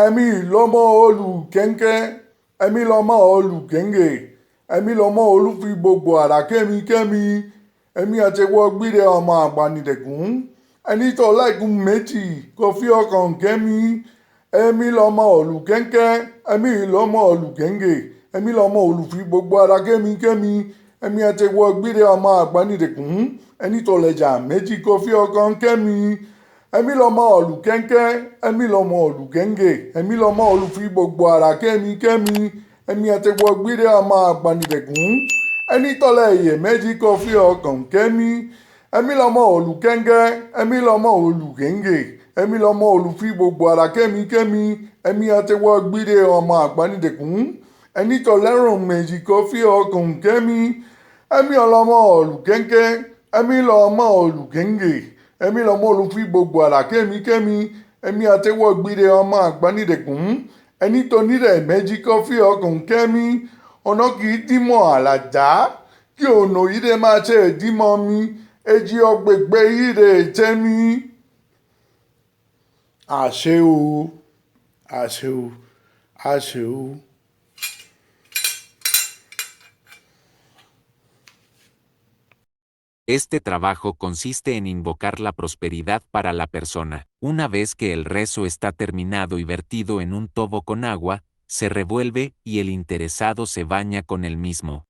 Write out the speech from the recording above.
Ẹ̀mí lọ́mọ olùkẹ́ńkẹ́, ẹ̀mí lọ́mọ olùkẹ́ńgè, ẹ̀mí lọ́mọ olùfi gbogbo àrà kẹ́mi, ẹ̀mí àtẹwọ́ gbére ọmọ àgbànìdẹ̀kùn, ẹni tó láìkún méjì kò fi ọkàn kẹ́mi, ẹ̀mí lọ́mọ olùkẹ́ńkẹ́, ẹ̀mí lọ́mọ olùkẹ́ńgè, ẹ̀mí lọ́mọ olùfi gbogbo àrà kẹ́mi, ẹ̀mí àtẹwọ́ gbére ọmọ àgbànìdẹ̀kùn, ẹni tó lẹ́jà méjì kò fi ọkàn kẹ́mi. Ẹ̀mí lọ́mọ olùkẹ́ńkẹ́, ẹ̀mí lọ́mọ olùkẹ́ńgè, ẹ̀mí lọ́mọ olùfi gbogbo àrà kẹ́mi, ẹ̀mí àtẹwọ́ gbére ọmọ àgbànìdẹ̀kùn, ẹni tọ́lẹ̀ ìyè méjì kò fi ọkàn kẹ́mi. Ẹ̀mí lọ́mọ olùkẹ́ńkẹ́, ẹ̀mí lọ́mọ olùkẹ́ńgè, ẹ̀mí lọ́mọ olùfi gbogbo àrà kẹ́mi, ẹ̀mí àtẹwọ́ gbére ọmọ àgbànìdẹ̀kùn, ẹni tọ́lẹ̀rùn méjì kò fi ọkàn kẹ́mi. Ẹ̀mí lọ́mọ olùkẹ́ńkẹ́, ẹ̀mí lọ́mọ olùkẹ́ńgè, ẹ̀mí lọ́mọ olùfi gbogbo àrà kẹ́mi, ẹ̀mí àtẹwọ́ gbére ọmọ àgbànìdẹ̀kùn, ẹni tó nílẹ̀ méjì kò fi ọkàn kẹ́mi. Ọ̀nà kì í dímọ̀ àlàjá, kí ọ̀nà yìí lè máa ṣe ìdímọ̀ mi, èjì ọ̀gbẹ̀gbẹ̀ yìí lè tẹ́ mi. Àṣẹ o, àṣẹ o, àṣẹ o. Este trabajo consiste en invocar la prosperidad para la persona. Una vez que el rezo está terminado y vertido en un tobo con agua, se revuelve y el interesado se baña con el mismo.